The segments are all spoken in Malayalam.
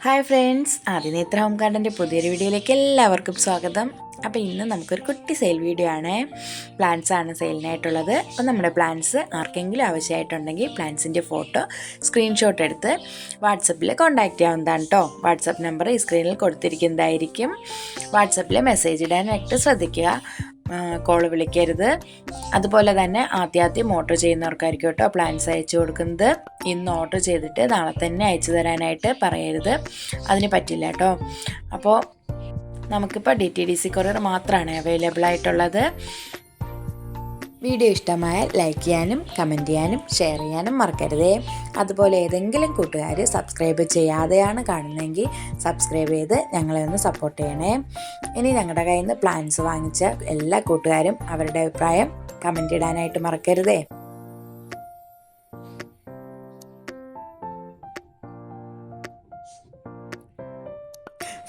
ഹായ് ഫ്രണ്ട്സ്, ആദിനേത്ര ഹോം ഗാർഡൻ്റെ പുതിയൊരു വീഡിയോയിലേക്ക് എല്ലാവർക്കും സ്വാഗതം. അപ്പോൾ ഇന്ന് നമുക്കൊരു കുട്ടി സെയിൽ വീഡിയോ ആണ്. പ്ലാന്റ്സ് ആണ് സെയിലിനായിട്ടുള്ളത്. അപ്പോൾ നമ്മുടെ പ്ലാന്റ്സ് ആർക്കെങ്കിലും ആവശ്യമായിട്ടുണ്ടെങ്കിൽ പ്ലാന്റ്സിൻ്റെ ഫോട്ടോ സ്ക്രീൻഷോട്ട് എടുത്ത് വാട്സപ്പിൽ കോൺടാക്റ്റ് ചെയ്യാവുന്നതാണ് കേട്ടോ. വാട്സപ്പ് നമ്പർ ഈ സ്ക്രീനിൽ കൊടുത്തിരിക്കുന്നതായിരിക്കും. വാട്സപ്പിൽ മെസ്സേജ് ഇടാനായിട്ട് ശ്രദ്ധിക്കുക, കോൾ വിളിക്കരുത്. അതുപോലെ തന്നെ ആദ്യം ഓർഡർ ചെയ്യുന്നവർക്കായിരിക്കും കേട്ടോ പ്ലാൻസ് അയച്ചു കൊടുക്കുന്നത്. ഇന്ന് ഓർഡർ ചെയ്തിട്ട് നാളെ തന്നെ അയച്ചു തരാനായിട്ട് പറയരുത്, അതിന് പറ്റില്ല കേട്ടോ. അപ്പോൾ നമുക്കിപ്പോൾ DTDC കൊറിയർ മാത്രമാണ് അവൈലബിൾ ആയിട്ടുള്ളത്. വീഡിയോ ഇഷ്ടമായാൽ ലൈക്ക് ചെയ്യാനും കമൻറ്റ് ചെയ്യാനും ഷെയർ ചെയ്യാനും മറക്കരുതേ. അതുപോലെ ഏതെങ്കിലും കൂട്ടുകാർ സബ്സ്ക്രൈബ് ചെയ്യാതെയാണ് കാണുന്നതെങ്കിൽ സബ്സ്ക്രൈബ് ചെയ്ത് ഞങ്ങളെ ഒന്ന് സപ്പോർട്ട് ചെയ്യണേ. ഇനി ഞങ്ങളുടെ കയ്യിൽ നിന്ന് പ്ലാൻസ് വാങ്ങിച്ച എല്ലാ കൂട്ടുകാരും അവരുടെ അഭിപ്രായം കമൻറ്റ് ഇടാനായിട്ട് മറക്കരുതേ.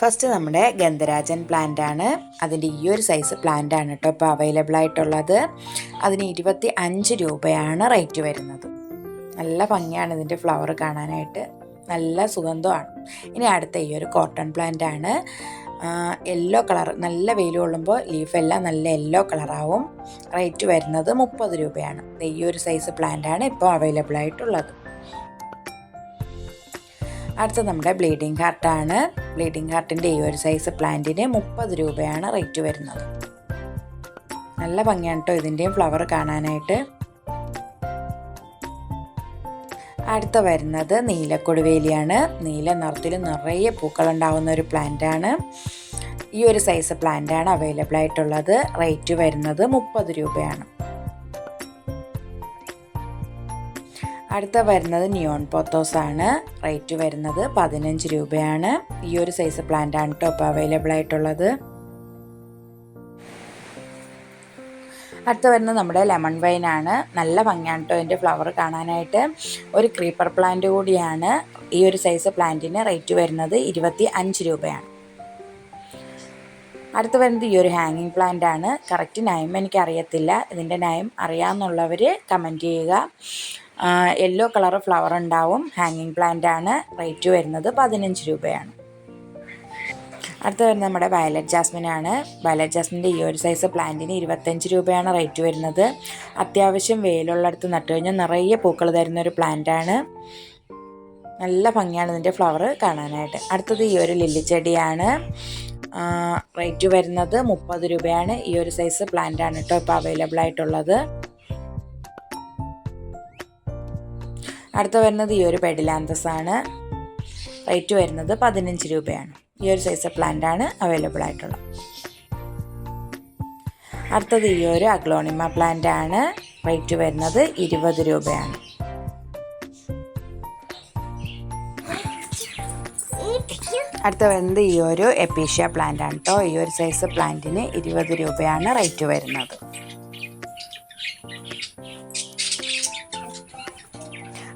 ഫസ്റ്റ് നമ്മുടെ ഗന്ധരാജൻ പ്ലാന്റ് ആണ്. അതിൻ്റെ ഈ ഒരു സൈസ് പ്ലാന്റ് ആണ് കേട്ടോ ഇപ്പോൾ അവൈലബിൾ ആയിട്ടുള്ളത്. അതിന് 25 രൂപയാണ് റേറ്റ് വരുന്നത്. നല്ല ഭംഗിയാണ് ഇതിൻ്റെ ഫ്ലവർ കാണാനായിട്ട്, നല്ല സുഗന്ധമാണ്. ഇനി അടുത്ത ഈ ഒരു കോട്ടൺ പ്ലാന്റ് ആണ്. യെല്ലോ കളർ, നല്ല വെയിൽ കൊള്ളുമ്പോൾ ലീഫെല്ലാം നല്ല യെല്ലോ കളറാവും. റേറ്റ് വരുന്നത് 30 രൂപയാണ്. ഈ ഒരു സൈസ് പ്ലാന്റ് ആണ് ഇപ്പോൾ അവൈലബിൾ ആയിട്ടുള്ളത്. അടുത്ത നമ്മുടെ ബ്ലീഡിങ് ഹാർട്ടാണ്. ബ്ലീഡിങ് ഹാർട്ടിൻ്റെ ഈ ഒരു സൈസ് പ്ലാന്റിന് 30 രൂപയാണ് റേറ്റ് വരുന്നത്. നല്ല ഭംഗിയാണ് കേട്ടോ ഇതിൻ്റെയും ഫ്ലവർ കാണാനായിട്ട്. അടുത്ത വരുന്നത് നീലക്കൊടുവേലിയാണ്. നീല നിറത്തിൽ നിറയെ പൂക്കളുണ്ടാവുന്ന ഒരു പ്ലാന്റാണ്. ഈ ഒരു സൈസ് പ്ലാന്റാണ് അവൈലബിൾ ആയിട്ടുള്ളത്. റേറ്റ് വരുന്നത് 30 രൂപയാണ്. അടുത്ത വരുന്നത് നിയോൺ പോത്തോസ് ആണ്. റേറ്റ് വരുന്നത് 15 രൂപയാണ്. ഈ ഒരു സൈസ് പ്ലാന്റ് ആണ് കേട്ടോ ഇപ്പോൾ അവൈലബിൾ ആയിട്ടുള്ളത്. അടുത്ത വരുന്നത് നമ്മുടെ ലെമൺ വൈൻ ആണ്. നല്ല ഭംഗിയാണ് കേട്ടോ ഇതിൻ്റെ ഫ്ലവർ കാണാനായിട്ട്. ഒരു ക്രീപ്പർ പ്ലാന്റ് കൂടിയാണ്. ഈ ഒരു സൈസ് പ്ലാന്റിന് റേറ്റ് വരുന്നത് 25 രൂപയാണ്. അടുത്ത വരുന്നത് ഈ ഒരു ഹാങ്ങിങ് പ്ലാന്റ് ആണ്. കറക്റ്റ് നയം എനിക്കറിയത്തില്ല, ഇതിൻ്റെ നയം അറിയാമെന്നുള്ളവർ കമൻറ്റ് ചെയ്യുക. യെല്ലോ കളർ ഫ്ലവർ ഉണ്ടാവും. ഹാങ്ങിങ് പ്ലാന്റ് ആണ്. റേറ്റ് വരുന്നത് 15 രൂപയാണ്. അടുത്ത വരുന്നത് നമ്മുടെ വയലറ്റ് ജാസ്മിൻ ആണ്. വയലറ്റ് ജാസ്മിൻ്റെ ഈ ഒരു സൈസ് പ്ലാന്റിന് 25 രൂപയാണ് റേറ്റ് വരുന്നത്. അത്യാവശ്യം വെയിലുള്ളിടത്ത് നട്ടു കഴിഞ്ഞാൽ നിറയെ പൂക്കൾ തരുന്ന ഒരു പ്ലാന്റ് ആണ്. നല്ല ഭംഗിയാണ് ഇതിൻ്റെ ഫ്ലവർ കാണാനായിട്ട്. അടുത്തത് ഈ ഒരു ലില്ലി ചെടിയാണ്. റേറ്റ് വരുന്നത് 30 രൂപയാണ്. ഈ ഒരു സൈസ് പ്ലാന്റ് ആണ് കേട്ടോ ഇപ്പോൾ അവൈലബിൾ ആയിട്ടുള്ളത്. അടുത്ത വരുന്നത് ഈ ഒരു പെഡിലാന്തസ് ആണ്. റേറ്റ് വരുന്നത് 15 രൂപയാണ്. ഈ ഒരു സൈസ് പ്ലാന്റ് ആണ് അവൈലബിൾ ആയിട്ടുള്ളത്. അടുത്തത് ഈ ഒരു അഗ്ലോണിമ പ്ലാന്റ് ആണ്. റേറ്റ് വരുന്നത് 20 രൂപയാണ്. അടുത്ത വരുന്നത് ഈ ഒരു എപ്പീഷ്യ പ്ലാന്റ് ആണ് കേട്ടോ. ഈ ഒരു സൈസ് പ്ലാന്റിന് 20 രൂപയാണ് റേറ്റ് വരുന്നത്.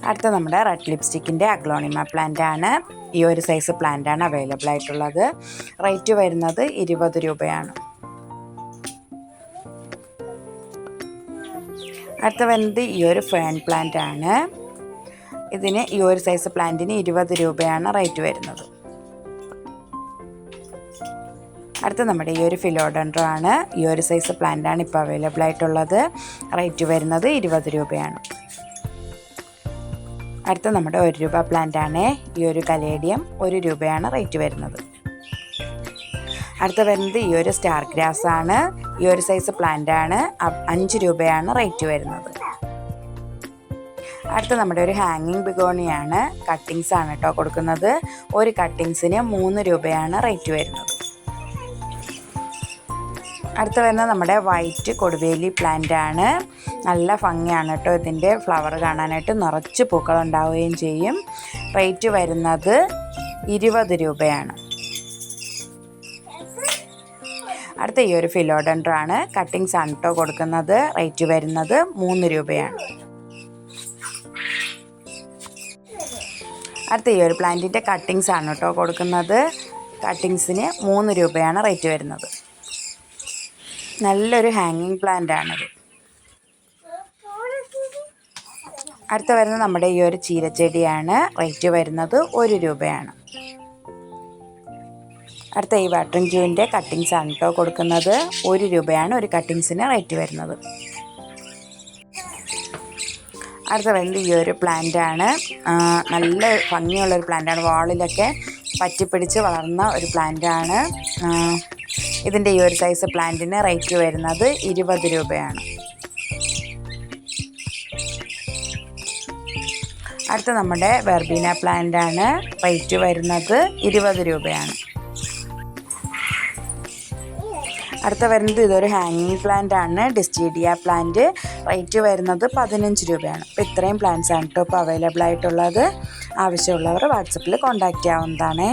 അടുത്ത നമ്മുടെ റെഡ് ലിപ്സ്റ്റിക്കിൻ്റെ അഗ്ലോണിമ പ്ലാന്റ് ആണ്. ഈ ഒരു സൈസ് പ്ലാന്റ് ആണ് അവൈലബിൾ ആയിട്ടുള്ളത്. റേറ്റ് വരുന്നത് 20 രൂപയാണ്. അടുത്ത വരുന്നത് ഈ ഒരു ഫേൺ പ്ലാന്റ് ആണ്. ഇതിന് ഈ ഒരു സൈസ് പ്ലാന്റിന് 20 രൂപയാണ് റേറ്റ് വരുന്നത്. അടുത്ത നമ്മുടെ ഈ ഒരു ഫിലോഡൻഡ്രോ ആണ്. ഈ ഒരു സൈസ് പ്ലാന്റ് ആണ് ഇപ്പോൾ അവൈലബിൾ ആയിട്ടുള്ളത്. റേറ്റ് വരുന്നത് 20 രൂപയാണ്. അടുത്ത നമ്മുടെ 1 രൂപ പ്ലാന്റ് ആണ്. ഈ ഒരു കലേഡിയം 1 രൂപയാണ് റേറ്റ് വരുന്നത്. അടുത്ത വരുന്നത് ഈ ഒരു സ്റ്റാർ ഗ്രാസ് ആണ്. ഈ ഒരു സൈസ് പ്ലാന്റ് ആണ്. 5 രൂപയാണ് റേറ്റ് വരുന്നത്. അടുത്ത നമ്മുടെ ഒരു ഹാങ്ങിങ് ബിഗോണിയാണ്. കട്ടിങ്സ് ആണ് കേട്ടോ കൊടുക്കുന്നത്. ഒരു കട്ടിങ്സിന് 3 രൂപയാണ് റേറ്റ് വരുന്നത്. അടുത്ത വരുന്നത് നമ്മുടെ വൈറ്റ് കൊടുവേലി പ്ലാന്റ് ആണ്. നല്ല ഭംഗിയാണ് കേട്ടോ ഇതിൻ്റെ ഫ്ലവർ കാണാനായിട്ട്, നിറച്ച് പൂക്കൾ ഉണ്ടാവുകയും ചെയ്യും. റേറ്റ് വരുന്നത് 20 രൂപയാണ്. അടുത്ത ഈ ഒരു ഫിലോഡൻഡ്രോ ആണ്. കട്ടിങ്സ് ആണ് കേട്ടോ കൊടുക്കുന്നത്. റേറ്റ് വരുന്നത് 3 രൂപയാണ്. അടുത്ത ഈ ഒരു പ്ലാന്റിൻ്റെ കട്ടിങ്സ് ആണ് കേട്ടോ കൊടുക്കുന്നത്. കട്ടിങ്സിന് 3 രൂപയാണ് റേറ്റ് വരുന്നത്. നല്ലൊരു ഹാങ്ങിങ് പ്ലാന്റ് ആണിത്. അടുത്ത വരുന്നത് നമ്മുടെ ഈ ഒരു ചീരച്ചെടിയാണ്. റേറ്റ് വരുന്നത് 1 രൂപയാണ്. അടുത്ത ഈ വാട്ടറിംഗ് ക്യൂവിൻ്റെ കട്ടിങ്സ് ആണ് കേട്ടോ കൊടുക്കുന്നത്. 1 രൂപയാണ് ഒരു കട്ടിങ്സിന് റേറ്റ് വരുന്നത്. അടുത്ത വരുന്നത് ഈ ഒരു പ്ലാന്റാണ്. നല്ല ഭംഗിയുള്ളൊരു പ്ലാന്റാണ്. വാളിലൊക്കെ പറ്റിപ്പിടിച്ച് വളർന്ന ഒരു പ്ലാന്റാണ്. ഇതിൻ്റെ ഈ ഒരു സൈസ് പ്ലാന്റിന് റേറ്റ് വരുന്നത് 20 രൂപയാണ്. അടുത്ത നമ്മുടെ വെർബീന പ്ലാന്റാണ്. റേറ്റ് വരുന്നത് 20 രൂപയാണ്. അടുത്ത വരുന്നത് ഇതൊരു ഹാങ്ങിങ് പ്ലാന്റ് ആണ്. ഡിസ്റ്റീഡിയ പ്ലാന്റ്. റേറ്റ് വരുന്നത് 15 രൂപയാണ്. അപ്പോൾ ഇത്രയും പ്ലാന്റ്സ് ആണ് കേട്ടോ ഇപ്പോൾ അവൈലബിൾ ആയിട്ടുള്ളത്. ആവശ്യമുള്ളവർ വാട്സപ്പിൽ കോൺടാക്റ്റ് ചെയ്യാവുന്നതാണ്.